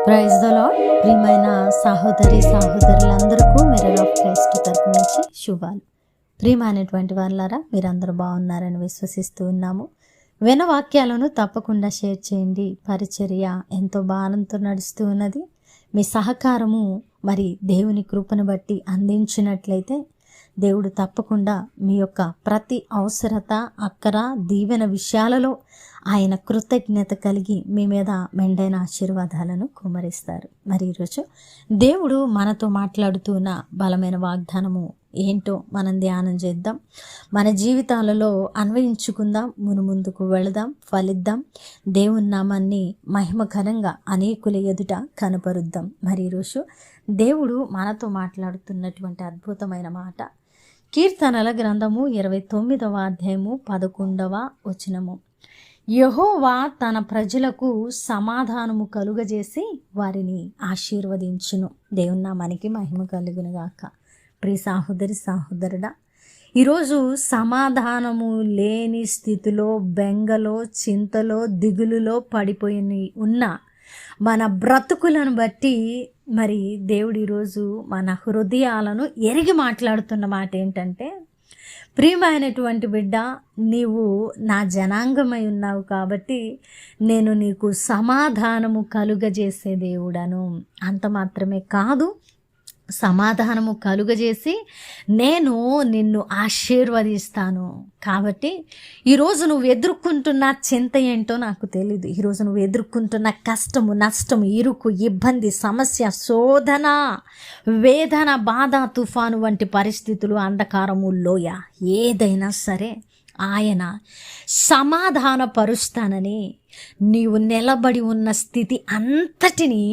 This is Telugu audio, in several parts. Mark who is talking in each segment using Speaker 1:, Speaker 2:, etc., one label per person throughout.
Speaker 1: Praise the lord. ప్రియమైన సహోదరులందరికీ మిర్రర్ ఆఫ్ క్రైస్ట్ తరపు నుంచి శుభాలు. ప్రియమైనటువంటి వాళ్ళారా, మీరందరూ బాగున్నారని విశ్వసిస్తూ ఉన్నాము. వాక్యాలను తప్పకుండా షేర్ చేయండి. పరిచర్య ఎంతో భారంతో నడుస్తూ ఉన్నది. మీ సహకారము మరి దేవుని కృపను బట్టి అందించినట్లయితే దేవుడు తప్పకుండా మీ యొక్క ప్రతి అవసరత, అక్కర, దీవెన విషయాలలో ఆయన కృతజ్ఞత కలిగి మీ మీద మెండైన ఆశీర్వాదాలను కుమ్మరిస్తారు. మరి ఈరోజు దేవుడు మనతో మాట్లాడుతున్న బలమైన వాగ్దానము ఏంటో మనం ధ్యానం చేద్దాం. మన జీవితాలలో అన్వయించుకుందాం, ముందుకు వెళదాం, ఫలిద్దాం, దేవుని నామాన్ని మహిమకరంగా అనేకుల ఎదుట కనపరుద్దాం. మరి ఈరోజు దేవుడు మనతో మాట్లాడుతున్నటువంటి అద్భుతమైన మాట కీర్తనల గ్రంథము 29వ అధ్యాయము 11వ వచనము. యెహోవా తన ప్రజలకు సమాధానము కలుగజేసి వారిని ఆశీర్వదించును. దేవుని నామానికి మహిమ కలుగునుగాక. ప్రియ సహోదరుడా, ఈరోజు సమాధానము లేని స్థితిలో, బెంగలో, చింతలో, దిగులులో పడిపోయి ఉన్న మన బ్రతుకులను బట్టి మరి దేవుడు ఈరోజు మన హృదయాలను ఎరిగి మాట్లాడుతున్న మాట ఏంటంటే, ప్రియమైనటువంటి బిడ్డ, నీవు నా జనాంగమై ఉన్నావు కాబట్టి నేను నీకు సమాధానము కలుగజేసే దేవుడను. అంత మాత్రమే కాదు, సమాధానము కలుగజేసి నేను నిన్ను ఆశీర్వదిస్తాను. కాబట్టి ఈరోజు నువ్వు ఎదుర్కొంటున్న చింత ఏంటో నాకు తెలియదు. ఈరోజు నువ్వు ఎదుర్కొంటున్న కష్టము, నష్టము, ఇరుకు, ఇబ్బంది, సమస్య, శోధన, వేదన, బాధ, తుఫాను వంటి పరిస్థితులు, అంధకారము, లోయ ఏదైనా సరే ఆయన సమాధానపరుస్తానని, నీవు నిలబడి ఉన్న స్థితి అంతటినీ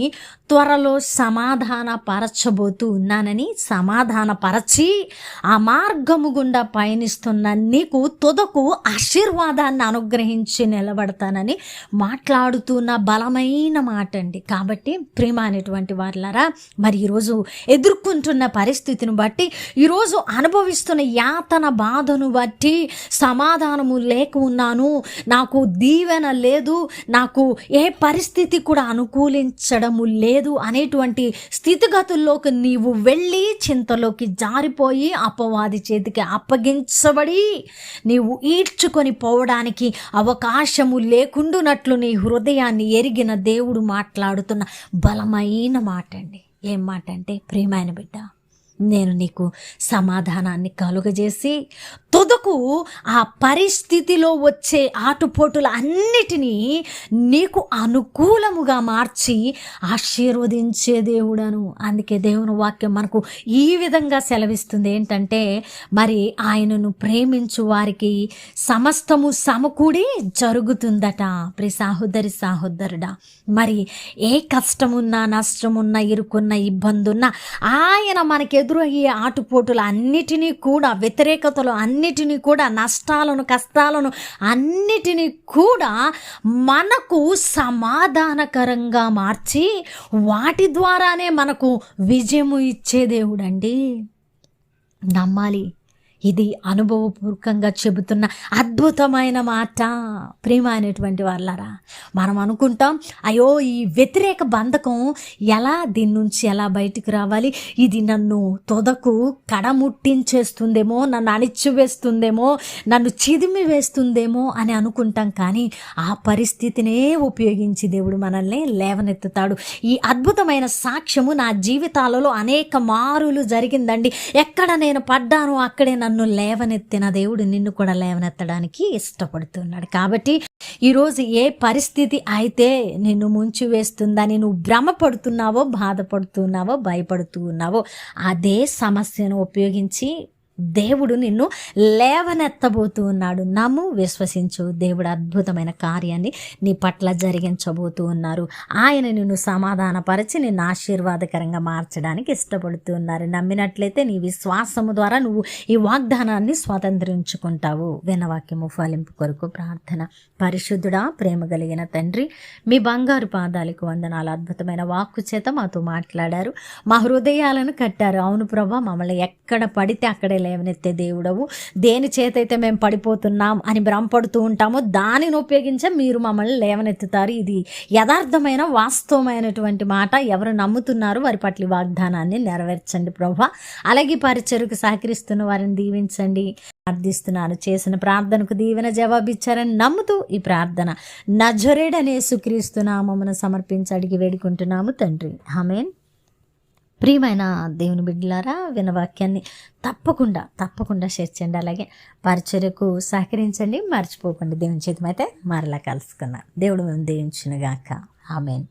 Speaker 1: త్వరలో సమాధానపరచబోతూ ఉన్నానని, సమాధానపరచి ఆ మార్గము గుండా పయనిస్తున్న నీకు తుదకు ఆశీర్వాదాన్ని అనుగ్రహించి నిలబడతానని మాట్లాడుతున్న బలమైన మాట అండి. కాబట్టి ప్రియమైనటువంటి వారులారా, మరి ఈరోజు ఎదుర్కొంటున్న పరిస్థితిని బట్టి, ఈరోజు అనుభవిస్తున్న యాతన, బాధను బట్టి సమాధానము లేక ఉన్నాను, నాకు దీవెన లేదు, నాకు ఏ పరిస్థితి కూడా అనుకూలించడము లేదు అనేటువంటి స్థితిగతుల్లోకి నీవు వెళ్ళి చింతలోకి జారిపోయి అపవాది చేతికి అప్పగించబడి నీవు ఈడ్చుకొని పోవడానికి అవకాశము లేకుండానట్లు నీ హృదయాన్ని ఎరిగిన దేవుడు మాట్లాడుతున్న బలమైన మాట అండి. ఏం మాట అంటే, ప్రియమైన బిడ్డ, నేను నీకు సమాధానాన్ని కలుగజేసి తుదకు ఆ పరిస్థితిలో వచ్చే ఆటుపోటుల అన్నిటినీ నీకు అనుకూలముగా మార్చి ఆశీర్వదించే దేవుడను. అందుకే దేవుని వాక్యం మనకు ఈ విధంగా సెలవిస్తుంది ఏంటంటే, మరి ఆయనను ప్రేమించు వారికి సమస్తము సమకూడి జరుగుతుందట. ప్రియ సహోదరుడా, మరి ఏ కష్టమున్నా, నష్టమున్నా, ఇరుకున్న, ఇబ్బందున్నా ఆయన మనకి ఎదురయ్యే ఆటుపోటులు అన్నిటినీ కూడా, వ్యతిరేకతలు అన్నిటినీ కూడా, నష్టాలను, కష్టాలను అన్నిటినీ కూడా మనకు సమాధానకరంగా మార్చి వాటి ద్వారానే మనకు విజయము ఇచ్చే దేవుడండి. నమ్మాలి. ఇది అనుభవపూర్వకంగా చెబుతున్న అద్భుతమైన మాట. ప్రియమైనటువంటి వాళ్ళారా, మనం అనుకుంటాం, అయ్యో ఈ వ్యతిరేక బంధకం దీని నుంచి ఎలా బయటికి రావాలి, ఇది నన్ను తొదకు కడముట్టించేస్తుందేమో, నన్ను అణిచివేస్తుందేమో, నన్ను చిదిమి వేస్తుందేమో అని అనుకుంటాం. కానీ ఆ పరిస్థితినే ఉపయోగించి దేవుడు మనల్ని లేవనెత్తుతాడు. ఈ అద్భుతమైన సాక్ష్యము నా జీవితాలలో అనేక మారులు జరిగిందండి. ఎక్కడ నేను పడ్డానో అక్కడే నన్ను లేవనెత్తిన దేవుడు నిన్ను కూడా లేవనెత్తడానికి ఇష్టపడుతున్నాడు. కాబట్టి ఈరోజు ఏ పరిస్థితి అయితే నిన్ను ముంచి వేస్తుందని నువ్వు భ్రమపడుతున్నావో, బాధపడుతున్నావో, భయపడుతూ ఉన్నావో, అదే సమస్యను ఉపయోగించి దేవుడు నిన్ను లేవనెత్తబోతూ ఉన్నాడు. నమ్ము, విశ్వసించు. దేవుడు అద్భుతమైన కార్యాన్ని నీ పట్ల జరిగించబోతూ ఉన్నారు. ఆయన నిన్ను సమాధానపరిచి నిన్ను ఆశీర్వాదకరంగా మార్చడానికి ఇష్టపడుతూ ఉన్నారు. నమ్మినట్లయితే నీ విశ్వాసము ద్వారా నువ్వు ఈ వాగ్దానాన్ని స్వతంత్రించుకుంటావు. వినవాక్యము ఫలింపు కొరకు ప్రార్థన. పరిశుద్ధుడా, ప్రేమ కలిగిన తండ్రి, మీ బంగారు పాదాలకు వందనాలు. అద్భుతమైన వాక్కు చేత మాతో మాట్లాడారు, మా హృదయాలను కట్టారు. అవును ప్రభా, మమ్మల్ని ఎక్కడ పడితే అక్కడే లేవనెత్తే దేవుడవు. దేని చేతైతే మేము పడిపోతున్నాం అని భ్రమపడుతూ ఉంటామో దానిని ఉపయోగించే మీరు మమ్మల్ని లేవనెత్తుతారు. ఇది యథార్థమైన వాస్తవమైనటువంటి మాట. ఎవరు నమ్ముతున్నారు వారి పట్ల వాగ్దానాన్ని నెరవేర్చండి ప్రభువా. అలాగే పరిచర్యకు సహకరిస్తున్న వారిని దీవించండి. ప్రార్థిస్తున్నాను, చేసిన ప్రార్థనకు దీవెన జవాబిచ్చారని నమ్ముతూ ఈ ప్రార్థన నజరేయుడైన యేసుక్రీస్తు నామమున సమర్పించి అడిగి వేడుకుంటున్నాము తండ్రి, ఆమేన్. ప్రియమైన దేవుని బిడ్డలారా, వినవాక్యాన్ని తప్పకుండా షేర్ చేయండి. అలాగే పరిచర్యకు సహకరించండి, మర్చిపోకండి. దేవుని చేతమైతే మరలా కలుసుకున్నాం. దేవుడు మేము దీవించునుగాక, ఆమేన్.